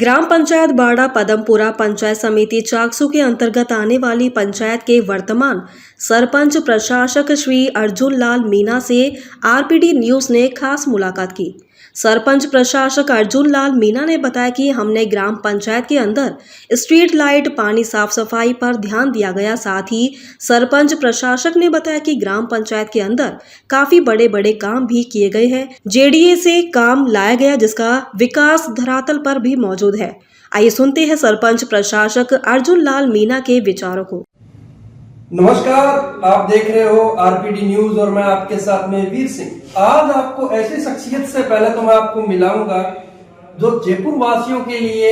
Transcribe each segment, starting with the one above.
ग्राम पंचायत बाड़ा पदमपुरा पंचायत समिति चाकसू के अंतर्गत आने वाली पंचायत के वर्तमान सरपंच प्रशासक श्री अर्जुन लाल मीणा से आरपीडी न्यूज़ ने खास मुलाकात की। सरपंच प्रशासक अर्जुन लाल मीणा ने बताया कि हमने ग्राम पंचायत के अंदर स्ट्रीट लाइट, पानी, साफ सफाई पर ध्यान दिया गया। साथ ही सरपंच प्रशासक ने बताया कि ग्राम पंचायत के अंदर काफी बड़े बड़े काम भी किए गए हैं। जेडीए से काम लाया गया जिसका विकास धरातल पर भी मौजूद है। आइए सुनते हैं सरपंच प्रशासक अर्जुन लाल मीणा के विचारों को। नमस्कार, आप देख रहे हो आरपीडी न्यूज और मैं आपके साथ में वीर सिंह। आज आपको ऐसी शख्सियत से पहले तो मैं आपको मिलाऊंगा जो जयपुर वासियों के लिए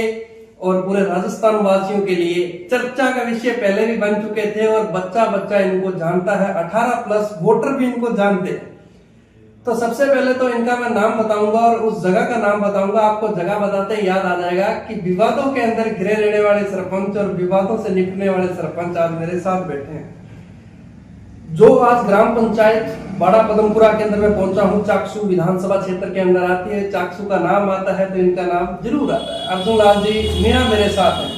और पूरे राजस्थान वासियों के लिए चर्चा का विषय पहले भी बन चुके थे और बच्चा बच्चा इनको जानता है, 18+ वोटर भी इनको जानते हैं। तो सबसे पहले तो इनका मैं नाम बताऊंगा और उस जगह का नाम बताऊंगा। आपको जगह बताते ही याद आ जाएगा कि विवादों के अंदर घिरे रहने वाले सरपंच और विवादों से निपटने वाले सरपंच आज मेरे साथ बैठे हैं। जो आज ग्राम पंचायत बाड़ा पदमपुरा के अंदर मैं पहुंचा हूं, चाकसू विधानसभा क्षेत्र के अंदर आती है। चाकसू का नाम आता है तो इनका नाम जरूर आता है। अर्जुन लाल जी मीणा मेरे साथ है।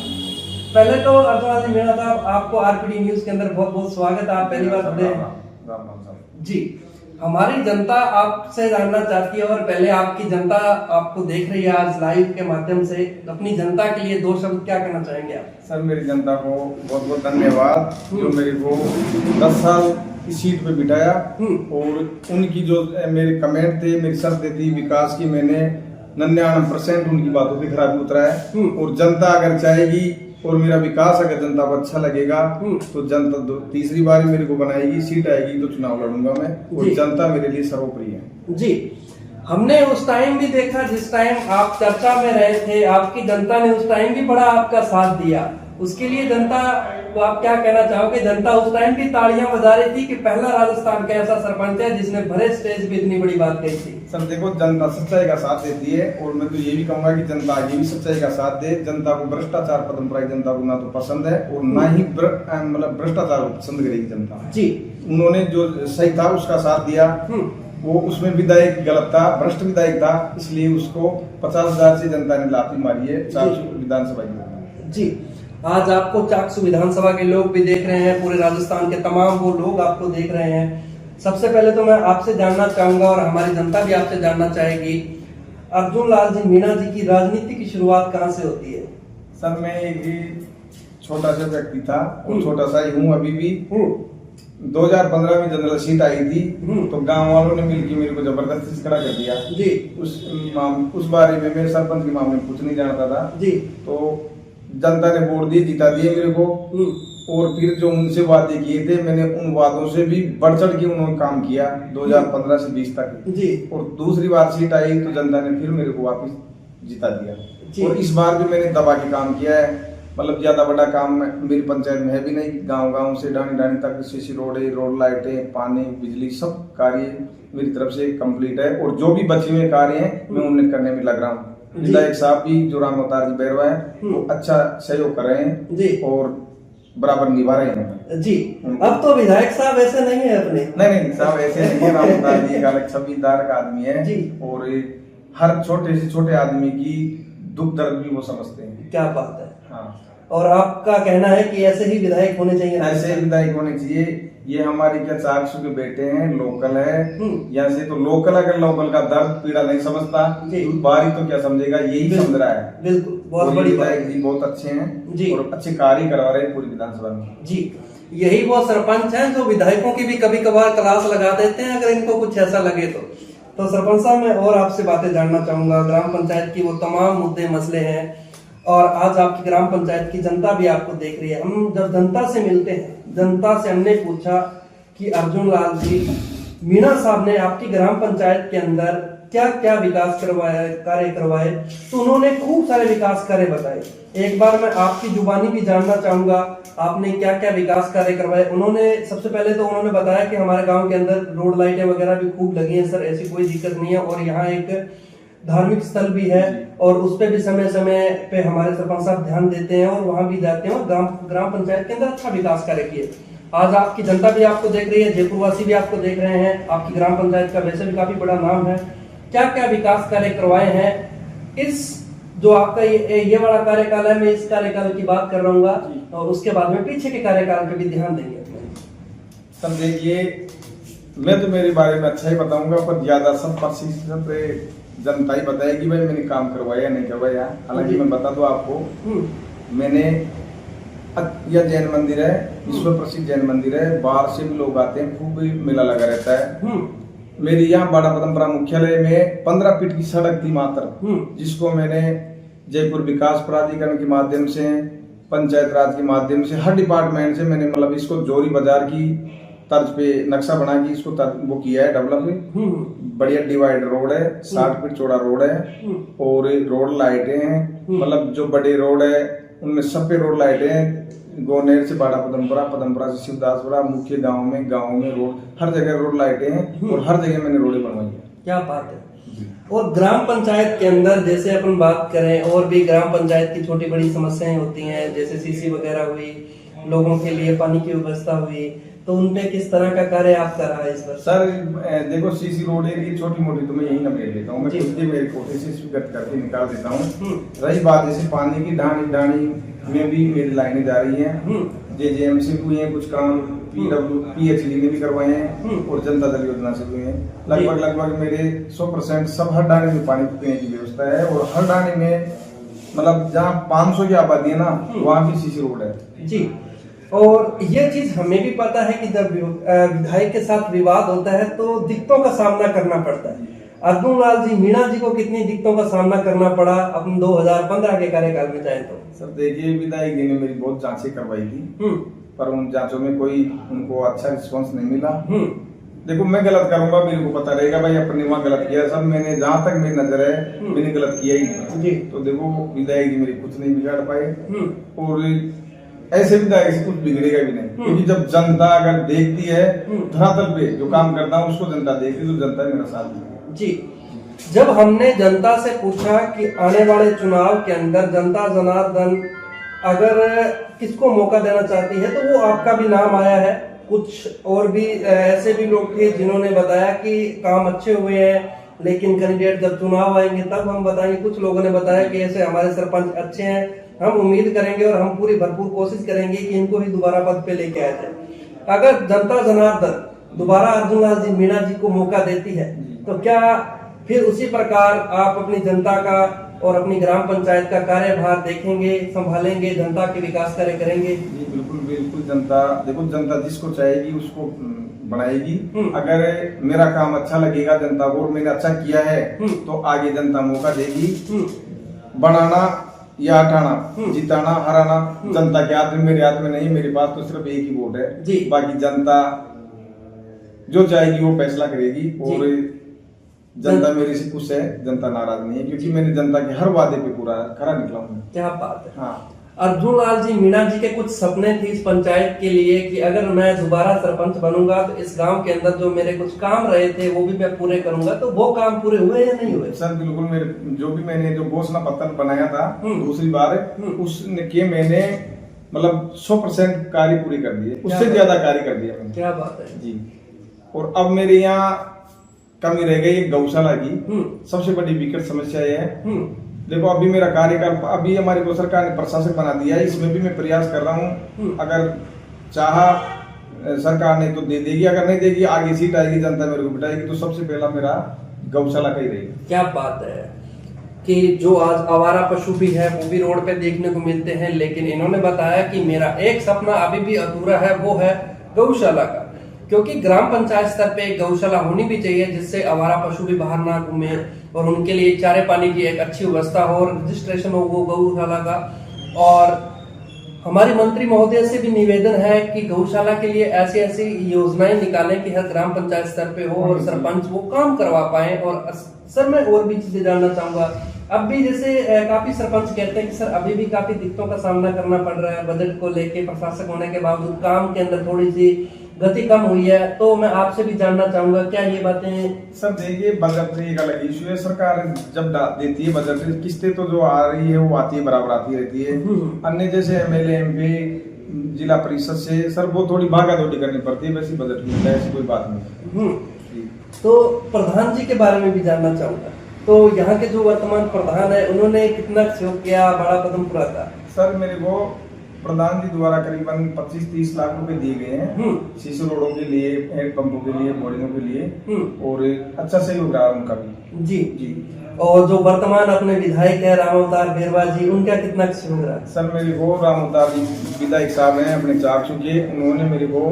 पहले तो अर्जुन लाल जी मीणा साहब, आपको आरपीडी न्यूज के अंदर बहुत बहुत स्वागत है। आप पहली बार जुड़े जी। हमारी जनता आपसे जानना चाहती है और पहले आपकी जनता आपको देख रही है आज लाइव के माध्यम से। अपनी जनता के लिए 2 शब्द क्या कहना चाहेंगे आप? सर, मेरी जनता को बहुत बहुत धन्यवाद जो मेरे को 10 साल की सीट पे बिठाया और उनकी जो मेरे कमेंट थे, मेरी शर्तें थी विकास की, मैंने 99% उनकी बातों पे खराबी उतरा है। और जनता अगर चाहेगी और मेरा विकास अगर जनता को अच्छा लगेगा तो जनता तीसरी बार मेरे को बनाएगी, सीट आएगी तो चुनाव लड़ूंगा मैं। और जनता मेरे लिए सर्वोपरि है जी। हमने उस टाइम भी देखा जिस टाइम आप चर्चा में रहे थे, आपकी जनता ने उस टाइम भी बड़ा आपका साथ दिया। उसके लिए जनता को आप क्या कहना चाहोगे? जनता उस टाइम भी तालियां बजा रही थी कि पहला राजस्थान का ऐसा सरपंच है जिसने भरे स्टेज पे इतनी बड़ी बात कही थी। सर देखो, जनता सच्चाई का साथ देती है और मैं तो ये भी कहूंगा कि जनता आगे भी सच्चाई का साथ दे। जनता को भ्रष्टाचार पदमपुरा की जनता को ना तो पसंद है और ना ही मतलब भ्रष्टाचार को पसंद करेगी जनता जी। उन्होंने जो सही था उसका साथ दिया। वो उसमें विधायक गलत था, भ्रष्ट विधायक था, इसलिए उसको 50,000 से जनता ने लाठी मारी है चाकसू विधानसभा की जी। आज आपको चाकसू विधानसभा के लोग भी देख रहे हैं, पूरे राजस्थान के तमाम वो लोग आपको देख रहे हैं। सबसे पहले तो मैं आपसे जानना चाहूंगा और हमारी जनता भी आपसे जानना चाहेगी, अर्जुन लाल जी मीणा जी की राजनीति की शुरुआत कहाँ से होती है? सर, मैं एक छोटा सा व्यक्ति था और छोटा सा ही हूँ अभी भी। 2015 में जनरल सीट आई थी तो गांव वालों ने मिलकर मेरे को जबरदस्ती से खड़ा कर दिया जी। उस बारे में मैं सरपंच के मामले में कुछ नहीं जानता था जी। तो जनता ने वोट दिए, जिता दिए मेरे को। और फिर जो उनसे वादे किए थे, मैंने उन वादों से भी बढ़ चढ़ के उन्होंने काम किया 2015 से 20 तक जी। और दूसरी बार सीट आई तो जनता ने फिर मेरे को वापस जिता दिया। और इस बार भी मैंने दबा के काम किया है। मतलब ज्यादा बड़ा काम मेरी पंचायत में है भी नहीं। गांव से डानी डानी तक सीसी रोड लाइटें, पानी, बिजली सब कार्य मेरी तरफ से कंप्लीट है। और जो भी बचे हुए कार्य हैं मैं उन्हें करने में लग रहा हूँ। विधायक साहब भी जो राम अवतार जी बैरवा है वो अच्छा सहयोग कर रहे हैं जी और बराबर निभा रहे हैं जी। अब तो विधायक साहब ऐसे नहीं है अपने? नहीं साहब ऐसे नहीं है। राम अवतार जी एक अलग छबीदार का आदमी है जी। और हर छोटे से छोटे आदमी की दुख दर्द भी वो समझते हैं। क्या बात है। हाँ। और आपका कहना है कि ऐसे ही विधायक होने चाहिए? ऐसे विधायक होने चाहिए। ये हमारे क्या चाकसू के बेटे हैं, लोकल है यहाँ से। तो लोकल अगर लोकल का दर्द पीड़ा नहीं समझता बारी तो क्या समझेगा, यही समझ रहा है। बिल्कुल, बहुत बड़ी विधायक जी बहुत अच्छे हैं जी और अच्छे कार्य करवा रहे हैं पूरी विधानसभा में जी। यही वो सरपंच हैं जो विधायकों की भी कभी कभार क्लास लगा देते हैं अगर इनको कुछ ऐसा लगे तो सरपंच साहब, मैं और आपसे बातें जानना चाहूंगा। ग्राम पंचायत की वो तमाम मुद्दे मसले हैं और आज आपकी ग्राम पंचायत की जनता भी आपको देख रही है। हम जब जनता से मिलते हैं, जनता से हमने पूछा कि अर्जुन लाल जी मीणा साहब ने आपकी ग्राम पंचायत के अंदर क्या क्या विकास कार्य करवाए, तो उन्होंने खूब सारे विकास कार्य बताए। एक बार मैं आपकी जुबानी भी जानना चाहूंगा, आपने क्या क्या विकास कार्य करवाए। उन्होंने सबसे पहले तो उन्होंने बताया कि हमारे गाँव के अंदर रोड लाइटें वगैरह भी खूब लगी है सर, ऐसी कोई दिक्कत नहीं है। और यहाँ एक धार्मिक स्थल भी है और उस पे भी समय समय पे हमारे सरपंच साहब ध्यान देते हैं और वहां भी जाते हैं और ग्राम पंचायत के अंदर अच्छा विकास कार्य किए। आज आपकी जनता भी आपको देख रही है, जयपुरवासी भी आपको देख रहे हैं। आपकी ग्राम पंचायत का वैसे भी काफी बड़ा नाम है। क्या क्या विकास कार्य करवाए हैं इस जो आपका ये वाला कार्यकाल है, मैं इस कार्यकाल की बात कर रहा हूँ और उसके बाद में पीछे के कार्यकाल पे भी ध्यान देंगे। सर देखिए, मैं तो मेरे बारे में अच्छा ही बताऊंगा, पर ज्यादा सब प्रतिशत जनता ही बताएगी भाई मैंने काम करवाया नहीं करवाया। हालांकि मैं बता दूं आपको, मैंने यह जैन मंदिर है, विश्व प्रसिद्ध जैन मंदिर है, बाहर से भी लोग आते हैं, खूब मेला लगा रहता है। मेरी यहाँ बाड़ा पदमपुरा मुख्यालय में 15 फीट की सड़क थी मात्र, जिसको मैंने जयपुर विकास प्राधिकरण के माध्यम से, पंचायत राज के माध्यम से, हर डिपार्टमेंट से मैंने मतलब इसको जोरी बाजार की तर्ज पे नक्शा बना के इसको वो किया है डेवलप। बढ़िया डिवाइड रोड है, 60 फीट चौड़ा रोड है, और रोड लाइटें हैं, मतलब जो बड़े रोड है उनमें सब पे रोड लाइटें हैं। गोनेर से बाड़ा पदमपुरा, पदमपुरा से शिवदासपुरा, मुख्य गांव में रोड, हर जगह रोड लाइटें हैं और हर जगह मैंने रोडें बनवाई है। क्या बात है। और ग्राम पंचायत के अंदर जैसे अपन बात करें, और भी ग्राम पंचायत की छोटी बड़ी समस्याएं होती हैं, जैसे सीसी वगैरह हुई, लोगों के लिए पानी की व्यवस्था हुई, तो उनपे किस तरह का कार्य आप कर रहा है इस वर्ष? सर देखो, सीसी रोड की छोटी मोटी तो मैं यही नपेट लेता हूँ, मैं खुद ही मेरे कोटे से स्वीकृत करके निकाल देता हूँ। रही बात जैसे पानी की ढाणी में भी मेरी लाइनें जा रही हैं, जेजेएमसी भी हुई हैं कुछ काम, PHD ने भी करवाए हैं, और जनता दल योजना से भी हुए हैं। लगभग मेरे 100% सब हर डाणी में पानी पीने की व्यवस्था है, और हर डाणी में मतलब जहाँ 500 की आबादी है ना, वहाँ भी सीसी रोड है जी। और ये चीज हमें भी पता है कि जब विधायक के साथ विवाद होता है तो दिक्कतों का सामना करना पड़ता है। अर्जुन लाल जी मीणा जी को कितनी दिक्कतों का सामना करना पड़ा अपन 2015 के कार्यकाल में जाए तो? सर देखिए, विधायक जी ने मेरी बहुत जांचें करवाई थी, पर उन जांचों में कोई उनको अच्छा रिस्पॉन्स नहीं मिला। देखो, मैं गलत करूंगा, मेरे को पता रहेगा भाई अपने वहाँ गलत किया। सब मैंने जहाँ तक मेरी नजर है मैंने गलत किया ही नहीं। तो देखो, विधायक जी मेरी कुछ नहीं बिगाड़ पाए, और ऐसे विधायक से कुछ बिगड़ेगा भी नहीं, क्योंकि जब जनता अगर देखती है धरातल पे जो काम करता हूँ उसको जनता देखती, तो जनता मेरा साथ देगी जी। जब हमने जनता से पूछा कि आने वाले चुनाव के अंदर जनता जनार्दन अगर किसको मौका देना चाहती है, तो वो आपका भी नाम आया है। कुछ और भी ऐसे भी लोग थे जिन्होंने बताया कि काम अच्छे हुए हैं, लेकिन कैंडिडेट जब चुनाव आएंगे तब हम बताएंगे। कुछ लोगों ने बताया कि ऐसे हमारे सरपंच अच्छे हैं, हम उम्मीद करेंगे और हम पूरी भरपूर कोशिश करेंगे कि इनको ही दोबारा पद पे लेके आया जाए। अगर जनता जनार्दन दोबारा अर्जुन लाल जी मीणा जी को मौका देती है, तो क्या फिर उसी प्रकार आप अपनी जनता का और अपनी ग्राम पंचायत का कार्यभार देखेंगे, संभालेंगे, जनता के विकास कार्य करेंगे? जी बिल्कुल। जनता देखो, जनता जिसको चाहेगी उसको बनाएगी। अगर मेरा काम अच्छा लगेगा जनता को और मैंने अच्छा किया है, तो आगे जनता मौका देगी। बनाना या हटाना, जिताना हराना जनता के हाथ में, मेरे हाथ में नहीं। मेरे पास तो सिर्फ एक ही वोट है, बाकी जनता जो चाहेगी वो फैसला करेगी। और जनता मेरे से खुश है, जनता नाराज नहीं है, क्योंकि मैंने जनता के हर वादे पे पूरा खरा निकला हूँ। क्या बात है। हाँ। अर्जुन लाल जी मीणा जी के कुछ सपने थे इस पंचायत के लिए कि अगर मैं दोबारा सरपंच बनूंगा तो इस गांव के अंदर जो मेरे कुछ काम रहे थे वो भी मैं पूरे करूंगा, तो वो काम पूरे हुए या नहीं हुए? सर बिल्कुल, मेरे जो भी मैंने जो घोषणा पत्र बनाया था दूसरी बार, उसके मैंने मतलब 100% कार्य पूरी कर दिए, उससे ज्यादा कार्य कर दिया मैंने। क्या बात है जी। और अब मेरे यहाँ कमी रह गई गौशाला की, सबसे बड़ी विकट समस्या है। देखो, अभी मेरा कार्यकाल, अभी हमारी को सरकार ने प्रशासक बना दिया है, इसमें भी मैं प्रयास कर रहा हूँ। अगर चाहा सरकार ने तो दे देगी, अगर नहीं देगी, आगे सीट आएगी, जनता मेरे को बिठाएगी, तो सबसे पहला मेरा गौशाला का ही रहेगी। क्या बात है कि जो आज आवारा पशु भी है वो भी रोड पे देखने को मिलते हैं, लेकिन इन्होंने बताया कि मेरा एक सपना अभी भी अधूरा है, वो है गौशाला का। क्योंकि ग्राम पंचायत स्तर पे एक गौशाला होनी भी चाहिए, जिससे आवारा पशु भी बाहर ना घूमे और उनके लिए चारे पानी की एक अच्छी व्यवस्था हो, रजिस्ट्रेशन हो वो गौशाला का। और हमारी मंत्री महोदय से भी निवेदन है कि गौशाला के लिए ऐसी ऐसी योजनाएं निकालें कि हर ग्राम पंचायत स्तर पे हो और सरपंच वो काम करवा पाए। और सर मैं और भी चीजें जानना चाहूंगा, अब भी जैसे काफी सरपंच कहते हैं कि सर अभी भी काफी दिक्कतों का सामना करना पड़ रहा है, बजट को लेके प्रशासक होने के बावजूद काम के अंदर थोड़ी सी गति कम हुई है, तो मैं आपसे भी जानना चाहूंगा क्या ये बातें? सर देखिए, बजट एक अलग इश्यू है। सरकार जब देती है बजट, किस्तें तो जो आ रही है वो आती है, बराबर आती रहती है। अन्य जैसे MLA MP जिला परिषद से सर वो थोड़ी भागा दौड़ी करनी पड़ती है, वैसे बजट मिलता है, ऐसी कोई बात नहीं। तो प्रधान जी के बारे में भी जानना चाहूंगा। तो यहाँ के जो वर्तमान प्रधान है उन्होंने कितना सहयोग किया बड़ा पदमपुरा का? सर मेरे को प्रधान जी द्वारा करीबन 25-30 लाख रुपए दिए गए हैं सीसी रोडों के लिए, हैंडपंपों के लिए, बोरिंगों के लिए, और अच्छा सहयोग रहा उनका भी। जी जी। और जो वर्तमान अपने विधायक है राम अवतार बेरवा जी, उनका कितना सहयोग रहा? सर मेरे को राम अवतार विधायक साहब हैं अपने चाकसू के, उन्होंने मेरे को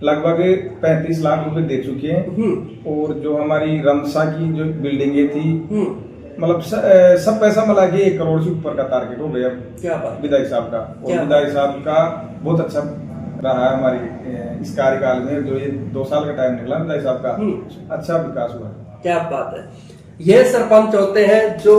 लगभग 35 लाख रुपए दे चुके हैं। और जो हमारी रमसा की जो बिल्डिंगें थी, मतलब सब पैसा मिला के 1 करोड़ से ऊपर का टारगेट हो गया। क्या बात? विधायक साहब का, और विधायक साहब का बहुत अच्छा रहा है हमारी इस कार्यकाल में, जो ये 2 साल का टाइम निकला विधायक साहब का, अच्छा विकास हुआ। क्या बात है। ये सरपंच होते हैं जो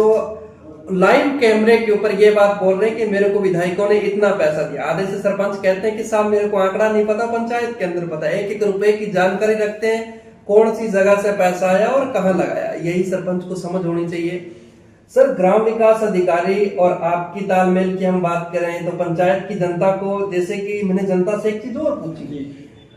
लाइव कैमरे के ऊपर ये बात बोल रहे हैं कि मेरे को विधायकों ने इतना पैसा दिया। आधे से सरपंच कहते हैं कि साहब मेरे को आंकड़ा नहीं पता, पंचायत के अंदर पता है, 1-1 रुपए की जानकारी रखते हैं, कौन सी जगह से पैसा आया और कहाँ लगाया, यही सरपंच को समझ होनी चाहिए। सर ग्राम विकास अधिकारी और आपकी तालमेल की हम बात करें तो पंचायत की जनता को, जैसे कि मैंने जनता से एक चीज और पूछी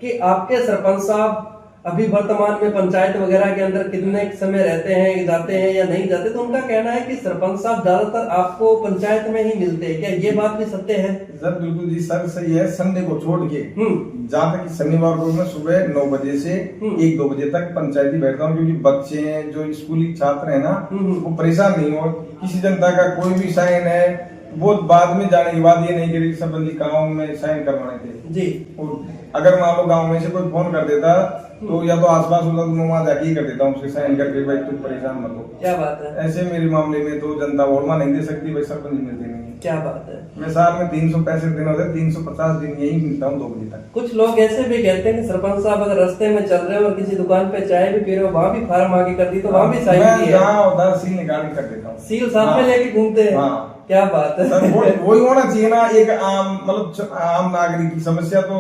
कि आपके सरपंच साहब अभी वर्तमान में पंचायत वगैरह के अंदर कितने समय रहते हैं, जाते हैं या नहीं जाते, तो उनका कहना है कि सरपंच साहब ज्यादातर आपको पंचायत में ही मिलते हैं, क्या ये बात भी सत्य है? सर बिल्कुल जी सर, सही है। संडे को छोड़ के जहाँ तक शनिवार को मैं सुबह 9 बजे से 1-2 बजे तक पंचायती बैठता हूँ, क्योंकि बच्चे हैं जो स्कूली छात्र है ना, वो परेशान नहीं हो। किसी जनता का कोई भी साइन है वो बाद में जाने के बाद ये नहीं करेगी संबंधी गाँव में साइन करवाने थे जी। और अगर मान लो गाँव में से कोई फोन कर देता तो या तो आसपास होता तो मैं वहाँ जाके ही कर देता हूँ, उसके साइन करके भाई तुम परेशान मत हो। क्या बात है। ऐसे मेरे मामले में तो जनता वोरमा नहीं दे सकती, भाई सरपंच मिलते नहीं। क्या बात है। मैं साल में 365 दिन होते 350 दिन यही मिलता हूँ 2 बजे तक। कुछ लोग ऐसे भी कहते हैं कि सरपंच साहब अगर रास्ते में चल रहे हो और किसी दुकान पे चाय भी पी रहे हो, वहाँ भी फार्म आगे कर दी तो वहाँ भी साइन की है। जहाँ होता है सील निकाल कर देता हूँ, सील साथ में लेके घूमते हैं। क्या बात है। वही होना चाहिए ना, एक आम मतलब आम नागरिक की समस्या तो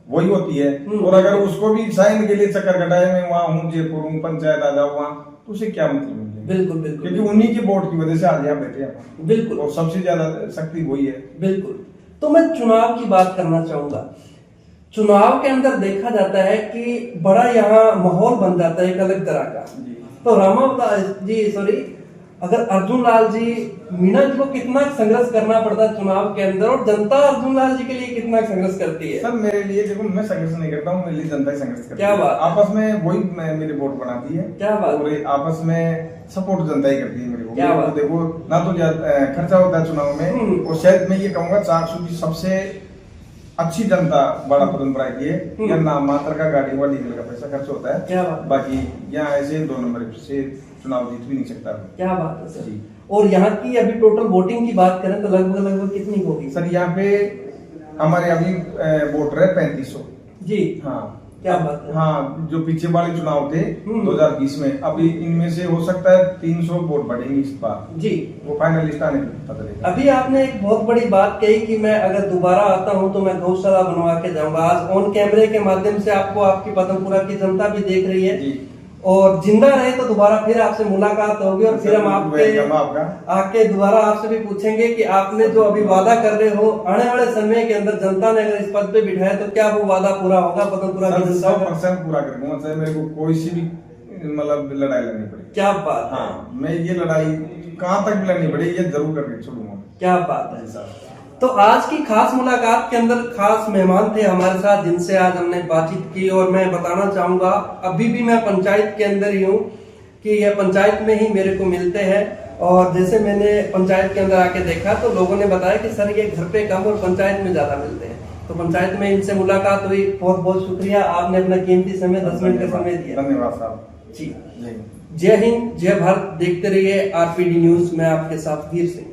वही होती है। और अगर उसको भी साइन के लिए चक्कर कटाए, मैं वहाँ हूँ जयपुर हूँ, पंचायत आ जाओ वहाँ, तो उसे क्या मतलब? बिल्कुल बिल्कुल, क्योंकि उन्हीं की वोट की वजह से आज यहाँ बैठे हैं। बिल्कुल, और सबसे ज्यादा शक्ति वही है। बिल्कुल। तो मैं चुनाव की बात करना चाहूंगा। चुनाव के अंदर देखा जाता है कि बड़ा यहाँ माहौल बन जाता है एक अलग तरह का। तो रामावतार जी सॉरी अगर अर्जुन लाल जी मीणा जी को कितना संघर्ष करना पड़ता है चुनाव के अंदर, और जनता अर्जुन लाल जी के लिए कितना संघर्ष करती है? सर मेरे लिए देखो, मैं संघर्ष नहीं करता हूँ, मेरे लिए जनता ही संघर्ष करती है। क्या बात। आपस में वही मेरी वोट बनाती है। क्या बात। और आपस में सपोर्ट जनता ही करती है मेरे को। क्या बात। देखो ना तो खर्चा होता है चुनाव में, और शायद मैं ये कहूँगा चाकसू की सबसे अच्छी जनता बड़ा पदमपुरा की है। या नाम मात्र का गाड़ी हुआ डीजल का पैसा खर्च होता है। क्या बात। बाकी यहाँ ऐसे 2 नंबर से चुनाव जीत भी नहीं सकता। क्या बात है सर। और यहाँ की अभी टोटल वोटिंग की बात करें तो लगभग कितनी होगी? सर यहाँ पे हमारे अभी वोटर है 3500 जी। हाँ क्या बात है। हाँ, जो पीछे वाले चुनाव थे 2020 में, अभी इनमें से हो सकता है 300 वोट बढ़ेंगे इस बार जी। वो फाइनल लिस्ट आने पता चलेगा। अभी आपने एक बहुत बड़ी बात कही कि मैं अगर दोबारा आता हूं तो मैं गौशाला बनवा के जाऊंगा। आज ऑन कैमरे के माध्यम से आपको आपकी पदमपुरा की जनता भी देख रही है जी। और जिंदा रहे तो दोबारा फिर आपसे मुलाकात होगी, और फिर हम आके दोबारा आपसे भी पूछेंगे कि आपने जो अभी वादा कर रहे हो आने वाले समय के अंदर जनता ने अगर इस पद पे बिठाया तो क्या वो वादा पूरा होगा पदमपुरा की जनता? 100% पूरा करूंगा, चाहे मेरे को कोई सी भी मतलब लड़ाई लड़नी पड़े। क्या बात। हाँ, मैं ये लड़ाई कहाँ तक भी लड़नी पड़े ये जरूर करके छोड़ूंगा। क्या बात है साहब। तो आज की खास मुलाकात के अंदर खास मेहमान थे हमारे साथ जिनसे आज हमने बातचीत की, और मैं बताना चाहूंगा अभी भी मैं पंचायत के अंदर ही हूँ कि यह पंचायत में ही मेरे को मिलते हैं। और जैसे मैंने पंचायत के अंदर आके देखा तो लोगों ने बताया कि सर ये घर पे कम और पंचायत में ज्यादा मिलते हैं। तो पंचायत में इनसे मुलाकात हुई। बहुत बहुत शुक्रिया, आपने अपना कीमती समय 10 मिनट का समय दिया। धन्यवाद साहब जी। जय हिंद, जय भारत। देखते रहिए आरपीडी न्यूज। मैं आपके साथ वीर सिंह।